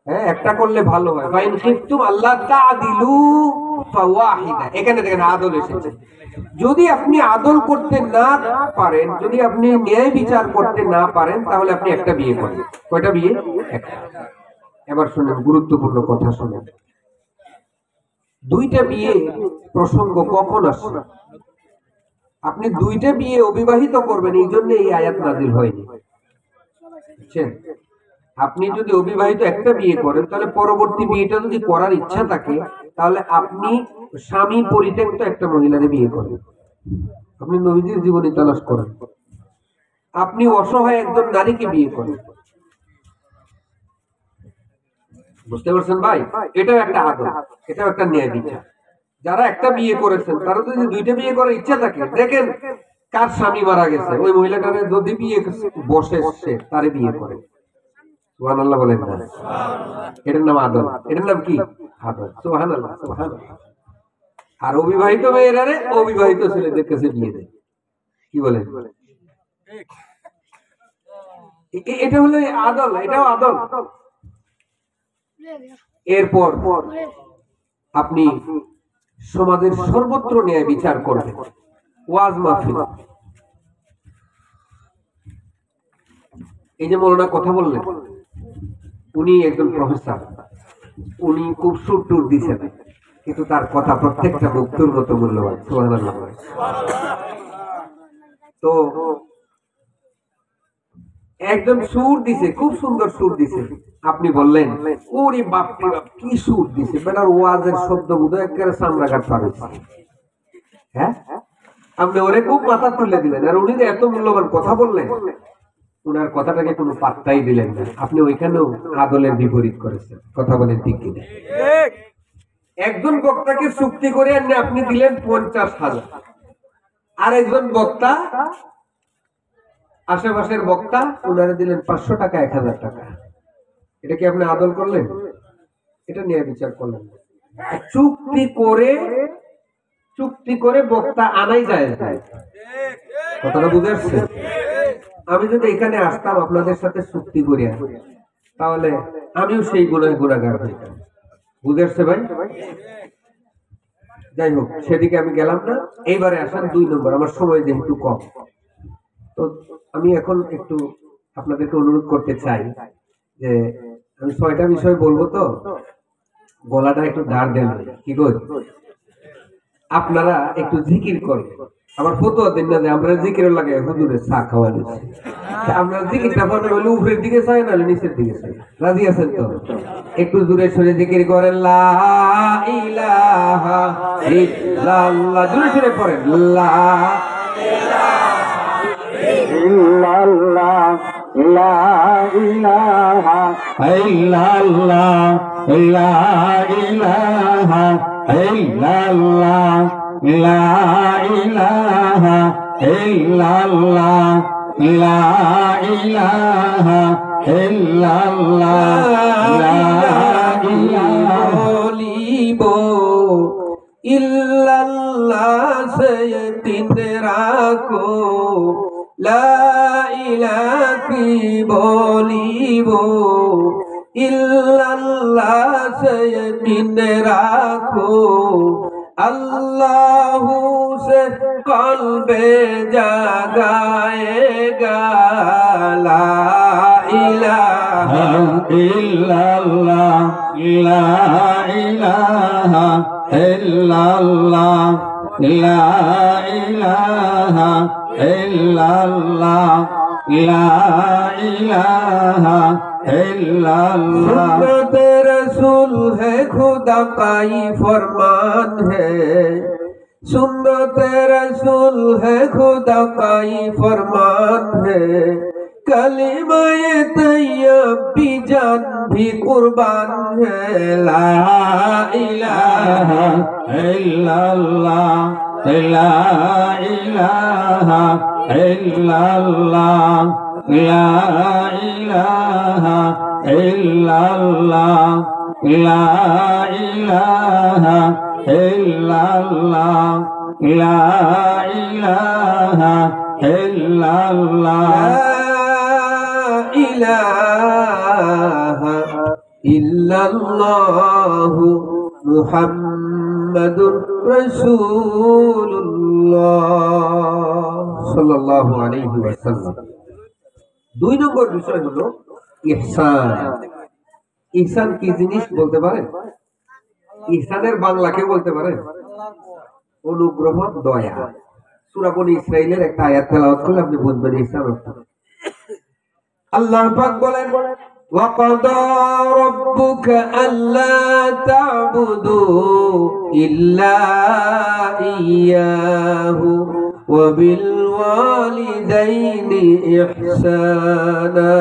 হ্যাঁ, একটা করলে ভালো হয়। ফাইন খিফতুম আল্লাহ তাআদিলু ফাওয়াহিদা, এখানে দেখেন আদল এসেছে। যদি আপনি আদল করতে না পারেন, যদি আপনি ন্যায় বিচার করতে না পারেন, তাহলে আপনি একটা বিয়ে করেন। কয়টা বিয়ে? একটা। এবার শুনেন, গুরুত্বপূর্ণ কথা শুনেন। দুইটা বিয়ে প্রসঙ্গ কখন আসে? আপনি দুইটা বিয়ে অবিবাহিত করবেন, এই জন্য এই আয়াত নাযিল হয়নি, বুঝছেন? আপনি যদি অবিবাহিত একটা বিয়ে করেন, তাহলে পরবর্তী বিয়েটা যদি করার ইচ্ছা থাকে, তাহলে আপনি স্বামী পরিত্যক্ত একটা মহিলাকে বিয়ে করেন। আপনি নবীজির জীবনী তালাশ করেন। আপনি অসহায় একজন নারীকে বিয়ে করেন। বুঝতে পারছেন ভাই? এটাও একটা আদল, এটাও একটা ন্যায় বিচার। যারা একটা বিয়ে করেছেন, তারা যদি দুইটা বিয়ে করার ইচ্ছা থাকে, দেখেন কার স্বামী মারা গেছে, ওই মহিলাটারে যদি বিয়ে বসে সে তারে বিয়ে করে। সুবহানাল্লাহ বলেন না? এটার নাম আদল। এটার নাম কি? আদল। সুবহানাল্লাহ, সুবহানাল্লাহ। আর অবিবাহিত মেয়েরারে অবিবাহিত ছেলেদের কাছে বিয়ে দেয়। কি বলেন? এটা হলো আদল, এটাও আদল। এরপর আপনি সমাজের সর্বত্র ন্যায় বিচার করবেন। ওয়াজ মাহফিল, এই যে মৌলানা কথা বললেন, উনি একজন প্রফেসর, উনি খুব সুর টুর দিচ্ছেন, কিন্তু তার কথা প্রত্যেকটা মুক্তর মতো মূল্যবান। সুবহানাল্লাহ। তো একজন সুর দিছে, খুব সুন্দর সুর দিছে, আপনি বললেন ওরে বাপ রে বাপ কি সুর দিছে, বেটার ওয়াজের শব্দ বোধহয় একেবারে চামড়া কাট পার হইছে। হ্যাঁ, আপনি ওরে খুব মাথা তুলে দিলেন, আর উনি যে এত মূল্যবান কথা বললেন, উনার কথাটাকে কোনো পাত্তাই দিলেন না। আপনি ওইখানেও আদলের বিপরীত করেছেন। কথা বলেন ঠিক কিনা? একজন বক্তাকে চুক্তি করে এনে আপনি দিলেন 50,000, আর একজন বক্তা, আশেপাশের বক্তা, উনারে দিলেন 500 টাকা, 1000 টাকা। এটা কি আপনি আদল করলেন? এটা নিয়ে বিচার করলেন? চুক্তি করে বক্তা আনাই যায়। কথাটা বুঝে আসছে? আমি যদি এখানে আসতাম আপনাদের সাথে চুক্তি করিয়া, তাহলে আমিও সেই গুনাহগার হইতাম। বুঝে আসছে ভাই? যাই হোক, সেদিকে আমি গেলাম না। এইবারে আসেন 2 নম্বর। আমার সময় যেহেতু কম, তো আমি এখন একটু আপনাদেরকে অনুরোধ করতে চাই যে আমি 6টা বিষয় বলবো, তো গলাটা একটু ধার দেন। কি কই? আপনারা একটু জিকির করবেন। আবার ফতোয়া দিন না যে আমরা জিকিরের লাগে হুজুরে চা খাওয়া দিচ্ছি। আমরা জিকিরটা পড়লে হইলে উপরের দিকে চাই, না নিচের দিকে চাই। রাজি আছেন তো? একটু দূরে সরে জিকির করেন, লা ইলাহা ইল্লাল্লাহ। দূরে সরে পড়েন, লা ইল্লাল্লাহ, লা ইলাহা ইল্লাল্লাহ, লা ইলাহা ইল্লাল্লাহ, লা ইলাহা ইল্লাল্লাহ, লা ইলাহা ইল্লাল্লাহ, লা ইলাহা বলিব ইল্লাল্লাহ সে দিন রাখো, লা ইলাহা কি বলিব ইল্লাল্লাহ সে দিন রাখো, আল্লাহু से कल्बे जगाएगा, ला इलाहा इल्लल्लाह, ला इलाहा इल्लल्लाह, ला इलाहा इल्लल्लाह, ला इलाहा इल्लल्लाह। सुन्नत रसूल है खुदा का ही फरमान है, सुन्नत रसूल है खुदा का ही फरमान है, कलिमाए तैयब भी जान भी कुर्बान है, ला इलाहा इल्लल्लाह, ला इलाहा इल्लल्लाह, ला इलाहा इल्लल्लाह, ला इलाहा इल्लल्लाह, ला इलाहा इल्लल्लाह, ला इलाहा ইল্লাল্লাহু মুহাম্মাদুর রাসূলুল্লাহ সাল্লাল্লাহু আলাইহি ওয়াসাল্লাম। 2 নম্বর বিষয় হলো ইহসান। ইহসান কি জিনিস বলতে পারেন? ইহসানের বাংলা কেউ বলতে পারেন? অনুগ্রহ, দয়া। সূরা বনী ইসরাঈলের একটা আয়াত তেলাওয়াত করলে আপনি বুঝবেন ইহসান অর্থ। আল্লাহ পাক বলেন, ওয়া ক্বাদা রাব্বুকা আল্লা তা'বুদু ইল্লা ইয়্যাহু ওয়া বিল ওয়ালিদাইনি ইহসানা।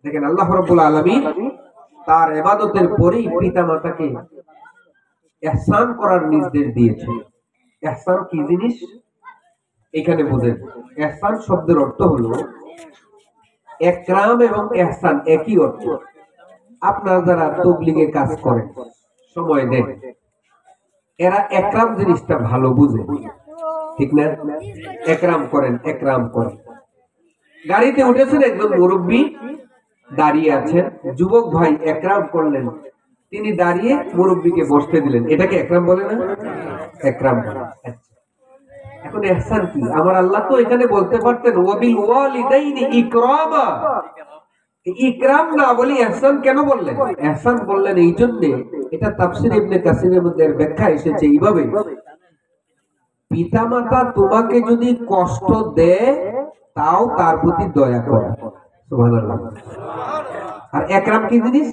দেখেন আল্লাহ রাব্বুল আলামিন তার ইবাদতের পরেই পিতামাতাকে ইহসান করার নির্দেশ দিয়েছেন। ইহসান কি জিনিস এখানে বুঝেন। ইহসান শব্দের অর্থ হলো একরাম এবং ইহসান একই অর্থ। আপনারা যারা তাবলীগে কাজ করেন, সময় দেন, এরা একরাম জিনিসটা ভালো বুঝে, ঠিক না? একরাম করেন, একরাম করেন। গাড়িতে উঠেছেন, একজন মুরব্বী দাঁড়িয়ে আছেন, যুবক ভাই একরাম করলেন, তিনি দাঁড়িয়ে মুরব্বীকে বসতে দিলেন, এটাকে একরাম বলে না? একরাম বলে। এখন ইহসান কি? আমার আল্লাহ তো এখানে বলতে পারতেন ওয়াবিল ওয়ালিদাইনি ইকরামা, ইকরাম না বলি ইহসান কেন বললেন? ইহসান বললেন এই জন্য, এটা তাফসীর ইবনে কাসিরের মধ্যে ব্যাখ্যা এসেছে এইভাবে, পিতামাতা তোমাকে যদি কষ্ট দেয় তাও তার প্রতি দয়া করো। সুবহানাল্লাহ। আর একরাম কি জিনিস?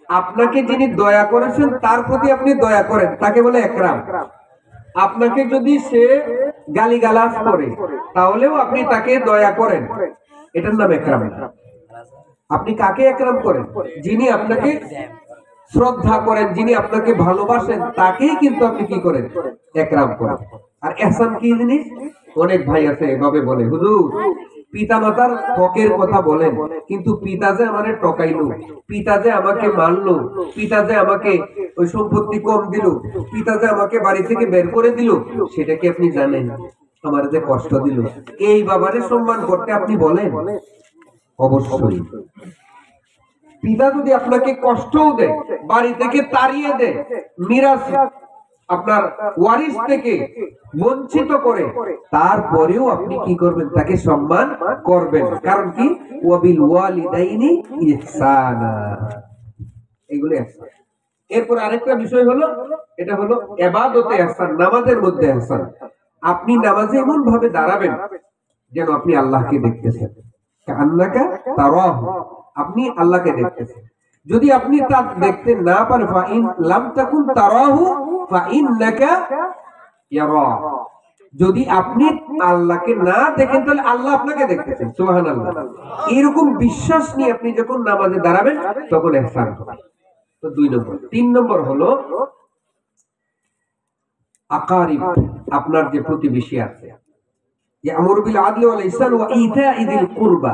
আপনাকে যিনি দয়া করেছেন তার প্রতি আপনি দয়া করেন, তাকে বলে একরাম। আপনাকে যদি সে গালিগালাজ করে তাহলেও আপনি তাকে দয়া করেন, এটার নাম একরাম। আপনি কাকে একরাম করেন? যিনি আপনাকে শ্রদ্ধা করেন, যিনি আপনাকে ভালোবাসেন, তাকেই কিন্তু আপনি কি করেন? একরাম করেন। আর ইহসান কি জিনিস? অনেক ভাই আছে এভাবে বলে, হুজুর পিতামাতার হকের কথা বলেন, কিন্তু পিতা যে আমাকে টকাইলো, পিতা যে আমাকে মারলো, পিতা যে আমাকে ওই সম্পত্তি কম দিল, পিতা যে আমাকে বাড়ি থেকে বের করে দিল, সেটা কি আপনি জানেন? আমার যে কষ্ট দিল, এই বাবারে সম্মান করতে আপনি বলেন? অবশ্যই। পিতা যদি আপনাকে কষ্টও দেয়, বাড়ি থেকে তাড়িয়ে দেয়, মিরাস আপনার ওয়ারিস থেকে বঞ্চিত করে, তারপরেও আপনি কি করবেন? তাকে সম্মান করবেন। কারণ কি? ওয়াবিল ওয়ালিদাইনি ইহসানা, এগুলো ইহসান। এরপর আরেকটা বিষয় হলো, এটা হলো ইবাদতে ইহসান, নামাজের মধ্যে ইহসান। আপনি নামাজে এমন ভাবে দাঁড়াবেন যেন আপনি আল্লাহকে দেখতেছেন, কান্নাকা তারাহু, আপনি আল্লাহকে দেখতেছেন। যদি আপনি তা দেখতে না পারেন, ফাইন লাম তাকুন তারাহু ফাইন্নাকা ইয়ারা, যদি আপনি আল্লাহকে না দেখেন তাহলে আল্লাহ আপনাকে দেখতেছেন। সুবহানাল্লাহ। এরকম বিশ্বাস নিয়ে আপনি যখন নামাজে দাঁড়াবেন তখন ইহসান হবে। তো 2 নম্বর। 3 নম্বর হলো আকারিব, আপনার যে প্রতিবেশী আছে, ইয়ামুরু বিল আদলি ওয়াল ইহসান ওয়া ইতা'i যিল কুরবা,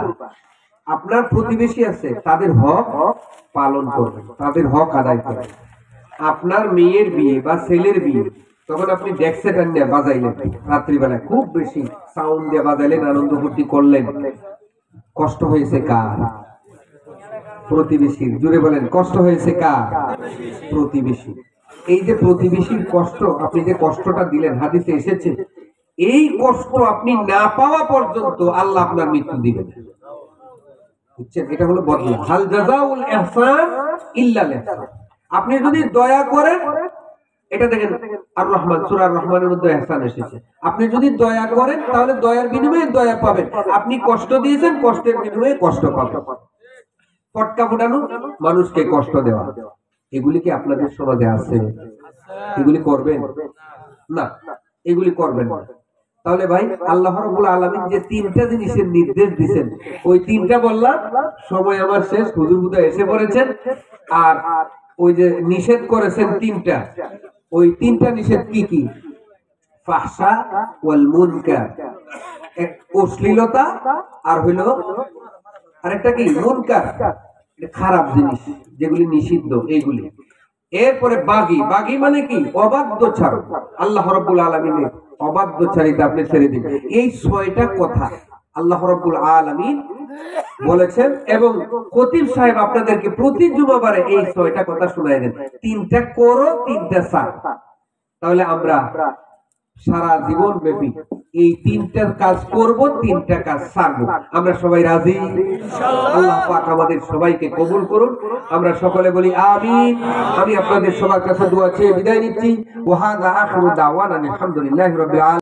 আপনার প্রতিবেশী আছে, তাদের হক পালন করবেন, তাদের হক আদায় করবেন। আপনার মেয়ের বিয়ে বা ছেলের বিয়ে, তখন আপনি ডেক্সে টান্না বাজাইলেন, রাত্রিবেলা খুব বেশি সাউন্ড দিয়ে বাজাইলেন, আনন্দ ফুর্তি করলেন, কষ্ট হয়েছে কার? প্রতিবেশীর। জুড়ে বলেন, কষ্ট হয়েছে কার? প্রতিবেশী। এই যে প্রতিবেশীর কষ্ট, আপনি যে কষ্টটা দিলেন, হাদিসে এসেছে এই কষ্ট আপনি না পাওয়া পর্যন্ত আল্লাহ আপনার মৃত্যু দিবেন। বুঝছেন? এটা হলো বদলা। হাল জাযাউল ইহসান ইল্লাল ইহসান। আপনি যদি দয়া করেন, এটা দেখেন আর রহমান, সূরা রহমানের মধ্যে ইহসান এসেছে, আপনি যদি দয়া করেন তাহলে দয়ার বিনিময়ে দয়া পাবেন। আপনি কষ্ট দিয়েছেন, কষ্টের বিনিময়ে কষ্ট পাবেন। পটকা ফোটানো, মানুষকে কষ্ট দেওয়া, এগুলি কি আপনাদের সমাজে আছে? এগুলি করবেন না, এগুলি করবেন না। তাহলে ভাই আল্লাহ রাব্বুল আলামিন যে 3টা জিনিসের নির্দেশ দিয়েছেন, ওই 3টা বললাম, সময় আমার শেষ, হুজুর বুদা এসে পড়েছেন। আর ওই যে নিষেধ করেছেন 3টা, ওই 3টা নিষেধ কি কি? ফাহশা ওয়াল মুনকার, এক অশ্লীলতা, আর হইল আরেকটা কি? মুনকার, খারাপ জিনিস যেগুলি নিষিদ্ধ, এইগুলি। এরপরে বাগী, বাগী মানে কি? অবাধ্যচার। আল্লাহ রাব্বুল আলামিনের অবাধ্যচারিতা আপনি ছেড়ে দিন। এই 6টা কথা আল্লাহ রাব্বুল আলামিন বলেছেন, এবং খতিব সাহেব আপনাদেরকে প্রতি জুমাবারে এই 6টা কথা শোনায় দেন, 3টা করো 3টা ছাড়। তাহলে আমরা সারা জীবন ব্যাপী এই 3টার কাজ করব, 3টা কাজ ছাড়বো। আমরা সবাই রাজি? আল্লাহ পাক আমাদের সবাইকে কবুল করুন। আমরা সকলে বলি আমিন। আমি আপনাদের সবার কাছে দোয়া চেয়ে বিদায় নিচ্ছি। ওয়া হাযা আখিরু দাওয়ানা আলহামদুলিল্লাহি রাব্বিল আলামিন।